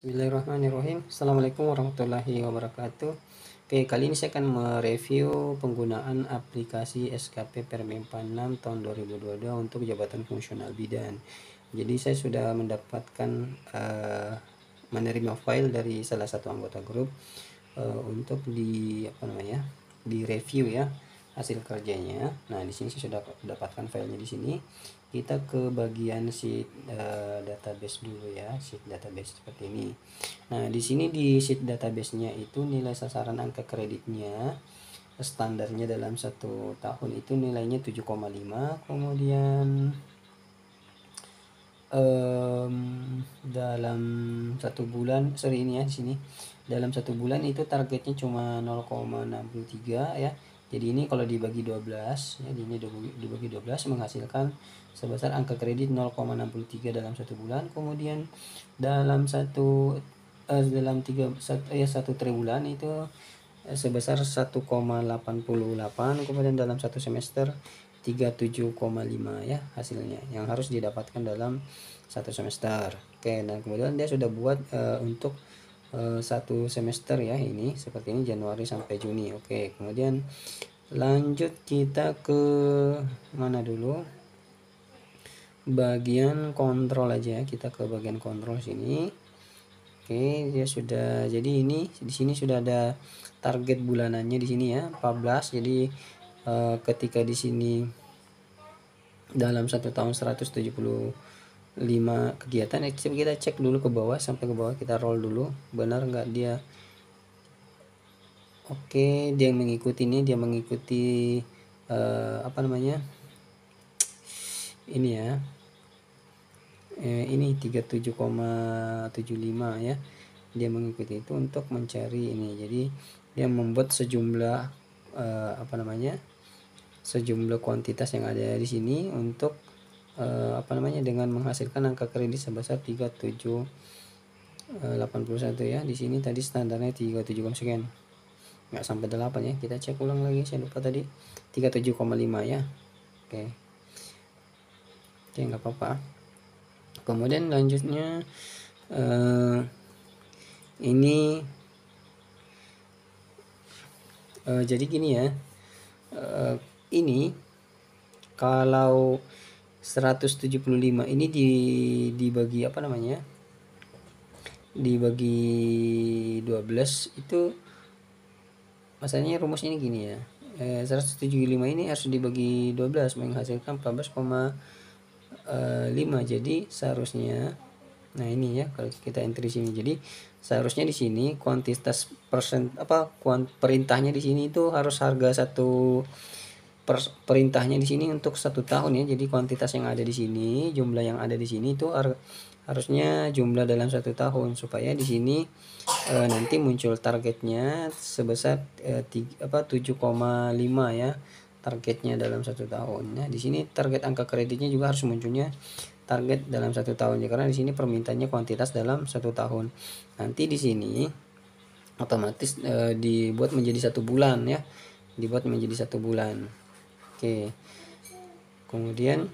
Bismillahirrahmanirrahim. Assalamualaikum warahmatullahi wabarakatuh. Oke, kali ini saya akan mereview penggunaan aplikasi SKP Permen 6 tahun 2022 untuk jabatan fungsional bidan. Jadi saya sudah mendapatkan menerima file dari salah satu anggota grup untuk di review ya hasil kerjanya. Nah, di sini saya sudah dapatkan filenya di sini. Kita ke bagian sheet database dulu ya, sheet database seperti ini. Nah, di sini di sheet database-nya itu nilai sasaran angka kreditnya standarnya dalam 1 tahun itu nilainya 7,5, kemudian dalam 1 bulan ini ya, di sini dalam 1 bulan itu targetnya cuma 0,63 ya. Jadi ini kalau dibagi 12 ya, ini dibagi 12 menghasilkan sebesar angka kredit 0,63 dalam 1 bulan. Kemudian dalam dalam 1 triwulan itu sebesar 1,88, kemudian dalam 1 semester 37,5 ya hasilnya yang harus didapatkan dalam 1 semester. Oke, dan kemudian dia sudah buat untuk 1 semester ya, ini seperti ini Januari sampai Juni. Oke, kemudian lanjut kita ke mana dulu, bagian kontrol aja ya, kita ke bagian kontrol sini. Oke, dia sudah, jadi ini di sini sudah ada target bulanannya di sini ya 14. Jadi ketika di sini dalam 1 tahun 175 kegiatan, kita cek dulu ke bawah, sampai ke bawah kita roll dulu, benar nggak dia. Oke, dia mengikuti ini, dia mengikuti ini ya, ini 37,75 ya, dia mengikuti itu untuk mencari ini. Jadi dia membuat sejumlah sejumlah kuantitas yang ada di sini untuk dengan menghasilkan angka kredit sebesar 3781 ya. Di sini tadi standarnya 37, sekian, nggak sampai 8 ya. Kita cek ulang lagi, saya lupa tadi 37,5 ya. Oke, nggak apa-apa. Kemudian lanjutnya ini jadi gini ya, ini kalau 175 ini dibagi dibagi 12 itu masalahnya rumusnya ini gini ya. 175 ini harus dibagi 12 menghasilkan 14,5. Jadi seharusnya, nah ini ya, kalau kita entry sini, jadi seharusnya di sini kuantitas perintahnya di sini itu harus harga perintahnya di sini untuk 1 tahun ya. Jadi kuantitas yang ada di sini, jumlah yang ada di sini itu harusnya jumlah dalam 1 tahun, supaya di sini nanti muncul targetnya sebesar 7,5 ya, targetnya dalam 1 tahun. Nah, di sini target angka kreditnya juga harus munculnya target dalam 1 tahun ya, karena di sini permintaannya kuantitas dalam 1 tahun. Nanti di sini otomatis dibuat menjadi 1 bulan ya, dibuat menjadi 1 bulan. Oke, kemudian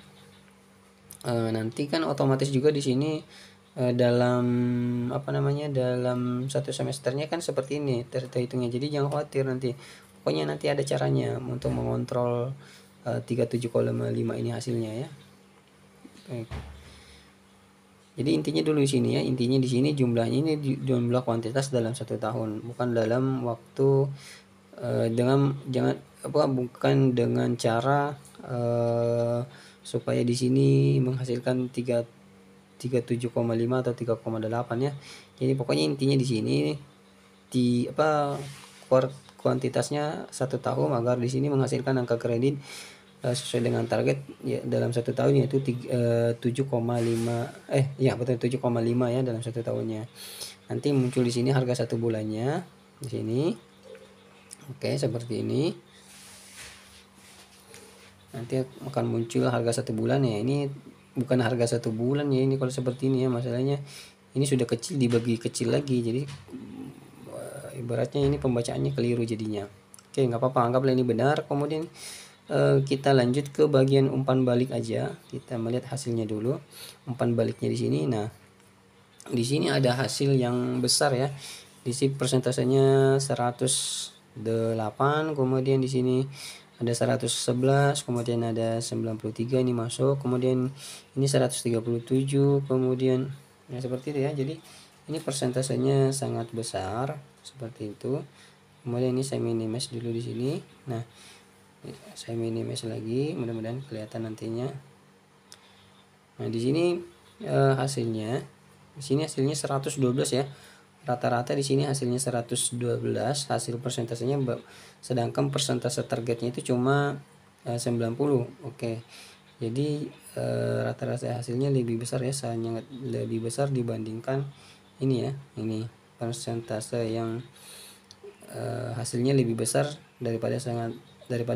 nanti kan otomatis juga di sini dalam dalam 1 semesternya kan seperti ini terhitungnya. Jadi jangan khawatir, nanti pokoknya nanti ada caranya untuk mengontrol 37,5 ini hasilnya ya. Jadi intinya dulu di sini ya, intinya di sini jumlahnya ini jumlah kuantitas dalam 1 tahun, bukan dalam waktu bukan dengan cara supaya di sini menghasilkan 37,5 atau 3,8 ya. Jadi pokoknya intinya di sini kuantitasnya 1 tahun agar di sini menghasilkan angka kredit sesuai dengan target ya dalam 1 tahun, yaitu 7,5 betul 7,5 ya dalam 1 tahunnya. Nanti muncul di sini harga 1 bulannya di sini. Oke, seperti ini. Nanti akan muncul harga 1 bulan ya. Ini bukan harga 1 bulan ya, ini kalau seperti ini ya, masalahnya ini sudah kecil dibagi kecil lagi, jadi ibaratnya ini pembacaannya keliru jadinya. Oke, nggak apa-apa, anggaplah ini benar. Kemudian kita lanjut ke bagian umpan balik aja. Kita melihat hasilnya dulu, umpan baliknya di sini. Nah, Di sini ada hasil yang besar ya. Di sini persentasenya 108, kemudian di sini ada 111, kemudian ada 93 ini masuk, kemudian ini 137, kemudian ya seperti itu ya. Jadi ini persentasenya sangat besar seperti itu. Kemudian ini saya minimize dulu di sini. Nah, saya minimize lagi, mudah-mudahan kelihatan nantinya. Nah, di sini hasilnya, di sini hasilnya 112 ya. Rata-rata di sini hasilnya 112 hasil persentasenya, sedangkan persentase targetnya itu cuma 90. Oke. Jadi rata-rata hasilnya lebih besar ya, sangat lebih besar dibandingkan ini ya. Ini persentase yang hasilnya lebih besar daripada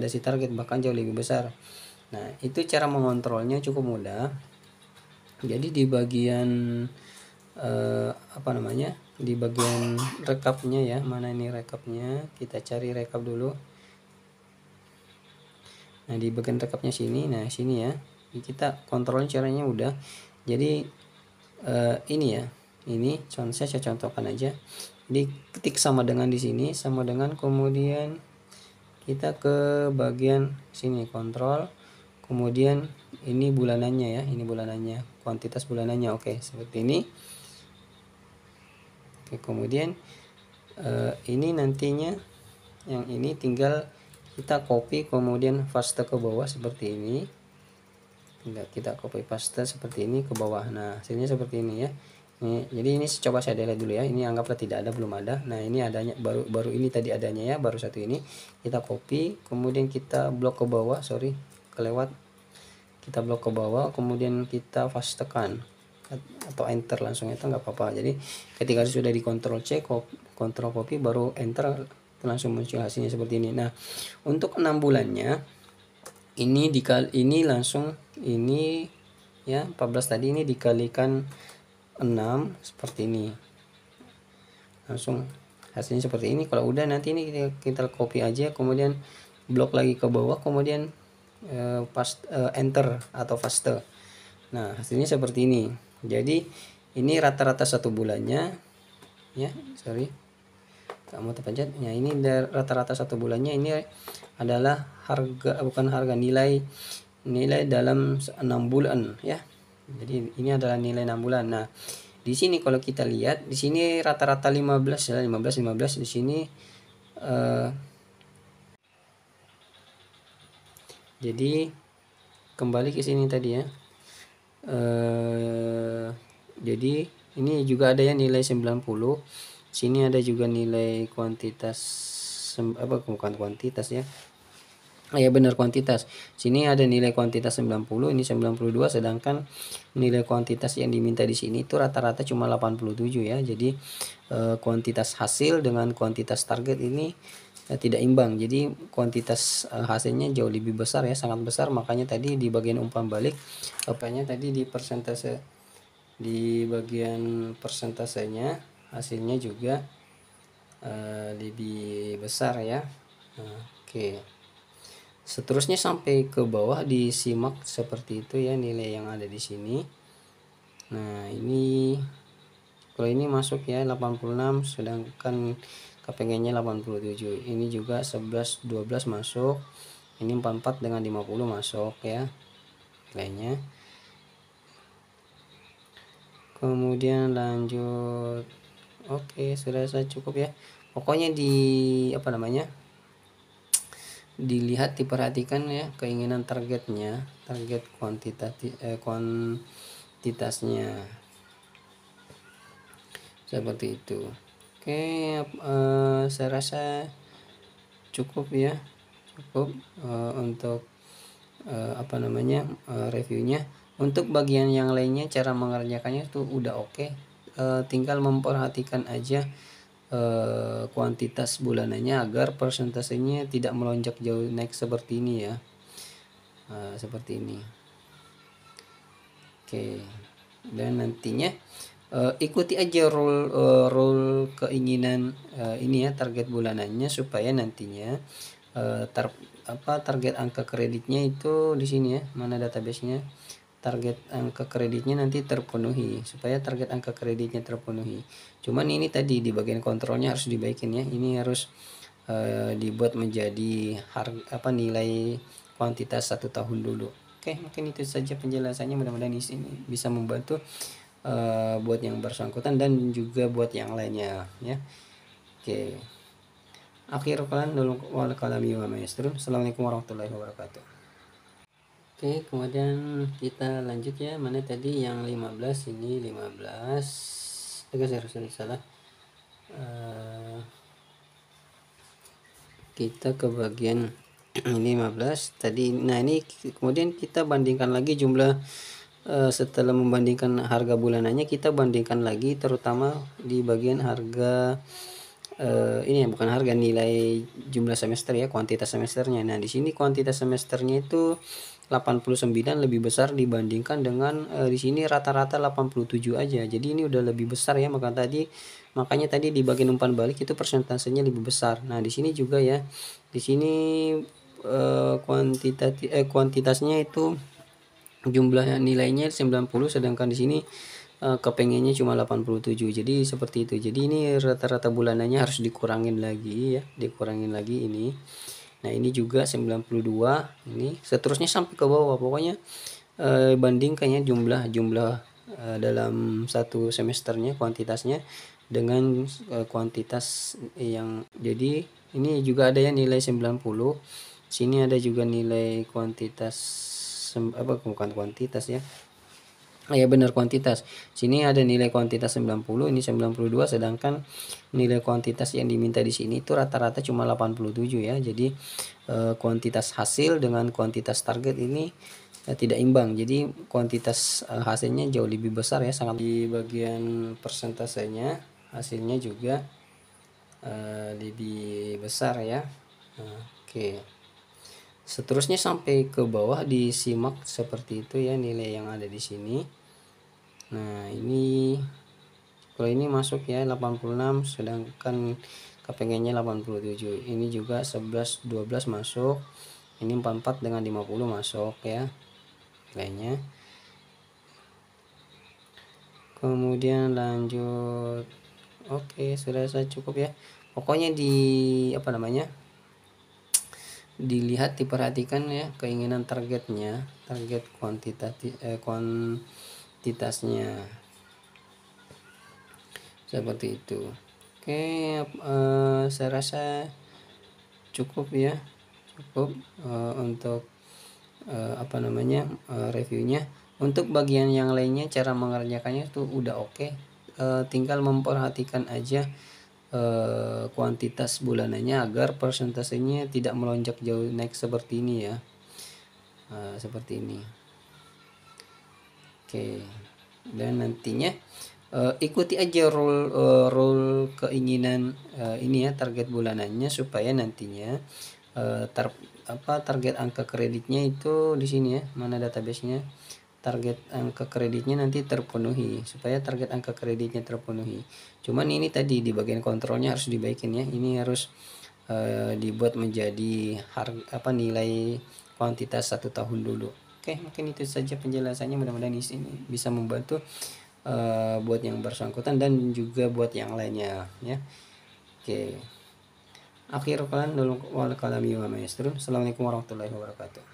si target, bahkan jauh lebih besar. Nah, itu cara mengontrolnya cukup mudah. Jadi di bagian di bagian rekapnya ya, mana ini rekapnya, kita cari rekap dulu. Nah, di bagian rekapnya sini, nah sini ya, kita kontrol caranya udah. Jadi ini ya, ini saya contohkan aja. Jadi ketik sama dengan di sini, sama dengan, kemudian kita ke bagian sini kontrol, kemudian ini bulanannya ya, ini bulanannya, kuantitas bulanannya. Oke, seperti ini. Oke, kemudian ini nantinya yang ini tinggal kita copy kemudian paste ke bawah seperti ini. Tinggal kita copy paste seperti ini ke bawah. Nah, hasilnya seperti ini ya. Jadi ini coba saya delete dulu ya. Ini anggaplah tidak ada, belum ada. Nah, ini adanya, baru ini tadi adanya ya, baru satu ini. Kita copy, kemudian kita blok ke bawah, kelewat. Kita blok ke bawah, kemudian kita pastekan atau enter langsung, itu nggak apa-apa. Jadi ketika sudah di Ctrl C, Ctrl copy, baru enter, langsung muncul hasilnya seperti ini. Nah, untuk 6 bulannya ini langsung ini ya, 14 tadi ini dikalikan 6 seperti ini, langsung hasilnya seperti ini. Kalau udah, nanti ini kita copy aja, kemudian blok lagi ke bawah, kemudian enter atau paste. Nah, hasilnya seperti ini. Jadi ini rata-rata satu bulannya ya, kamu terpencet ya. Ini rata-rata satu bulannya, ini adalah nilai dalam 6 bulan ya. Jadi ini adalah nilai 6 bulan. Nah, di sini kalau kita lihat, di sini rata-rata 15 ya, 15 di sini. Jadi kembali ke sini tadi ya. Jadi ini juga ada ya nilai 90. Sini ada juga nilai kuantitas, bukan kuantitas ya. Ya benar, kuantitas. Sini ada nilai kuantitas 90, ini 92, sedangkan nilai kuantitas yang diminta di sini itu rata-rata cuma 87 ya. Jadi kuantitas hasil dengan kuantitas target ini tidak imbang. Jadi kuantitas hasilnya jauh lebih besar ya, sangat besar. Makanya tadi di bagian umpan balik, tadi di persentase, di bagian persentasenya hasilnya juga lebih besar ya. Oke. Seterusnya sampai ke bawah disimak seperti itu ya, nilai yang ada di sini. Nah, ini kalau ini masuk ya 86, sedangkan kepengennya 87. Ini juga 11 12 masuk. Ini 44 dengan 50 masuk ya nilainya. Kemudian lanjut. Oke, sudah saya cukup ya. Pokoknya dilihat, diperhatikan ya keinginan targetnya, target kuantitasnya seperti itu. Oke, saya rasa cukup ya, untuk reviewnya. Untuk bagian yang lainnya, cara mengerjakannya itu udah oke. Tinggal memperhatikan aja kuantitas bulanannya agar persentasenya tidak melonjak jauh naik seperti ini ya. Seperti ini. Oke. Dan nantinya ikuti aja rule keinginan ini ya, target bulanannya, supaya nantinya target angka kreditnya itu di sini ya, mana databasenya, target angka kreditnya nanti terpenuhi, supaya target angka kreditnya terpenuhi. Cuman ini tadi di bagian kontrolnya harus dibaikin ya, ini harus dibuat menjadi nilai kuantitas 1 tahun dulu. Oke, mungkin itu saja penjelasannya, mudah-mudahan di sini bisa membantu buat yang bersangkutan dan juga buat yang lainnya ya. Oke. Akhir kalam dulu wal kalami wa maestro. Assalamualaikum warahmatullahi wabarakatuh. Oke, kemudian kita lanjut ya. Mana tadi yang 15, ini 15. Saya harus salah. Kita ke bagian ini 15 tadi. Nah, ini kemudian kita bandingkan lagi jumlah setelah membandingkan harga bulanannya, kita bandingkan lagi terutama di bagian harga ini ya, bukan harga, nilai jumlah semester ya, kuantitas semesternya. Nah, di sini kuantitas semesternya itu 89 lebih besar dibandingkan dengan di sini rata-rata 87 aja. Jadi ini udah lebih besar ya, makanya tadi di bagian umpan balik itu persentasenya lebih besar. Nah, di sini juga ya. Di sini kuantitasnya itu jumlah nilainya 90, sedangkan di sini kepengennya cuma 87. Jadi seperti itu. Jadi ini rata-rata bulanannya harus dikurangin lagi ya, ini. Nah, ini juga 92, ini seterusnya sampai ke bawah. Pokoknya bandingkannya jumlah dalam satu semesternya kuantitasnya dengan kuantitas yang, jadi ini juga ada ya nilai 90. Sini ada juga nilai kuantitas bukan kuantitas ya. Ya benar, kuantitas. Sini ada nilai kuantitas 90, ini 92, sedangkan nilai kuantitas yang diminta di sini itu rata-rata cuma 87 ya. Jadi kuantitas hasil dengan kuantitas target ini tidak imbang. Jadi kuantitas hasilnya jauh lebih besar ya, sangat. Di bagian persentasenya hasilnya juga lebih besar ya. Oke. Seterusnya sampai ke bawah disimak seperti itu ya, nilai yang ada di sini. Nah, ini kalau ini masuk ya 86, sedangkan kepengennya 87. Ini juga 11 12 masuk. Ini 44 dengan 50 masuk ya nilainya. Kemudian lanjut. Oke, sudah saya cukup ya. Pokoknya dilihat, diperhatikan ya keinginan targetnya, target kuantitasnya seperti itu. Oke, saya rasa cukup ya, untuk reviewnya. Untuk bagian yang lainnya, cara mengerjakannya itu udah oke. Tinggal memperhatikan aja kuantitas bulanannya agar persentasenya tidak melonjak jauh naik seperti ini ya, seperti ini. Oke, dan nantinya ikuti aja rule keinginan ini ya, target bulanannya, supaya nantinya target angka kreditnya itu di sini ya, mana databasenya, target angka kreditnya nanti terpenuhi, supaya target angka kreditnya terpenuhi. Cuman ini tadi di bagian kontrolnya harus dibaikin ya, ini harus dibuat menjadi nilai kuantitas 1 tahun dulu. Oke, mungkin itu saja penjelasannya, mudah-mudahan di sini bisa membantu buat yang bersangkutan dan juga buat yang lainnya ya. Oke. Akhir kalam dulu wal kalami wa maestro. Assalamualaikum warahmatullahi wabarakatuh.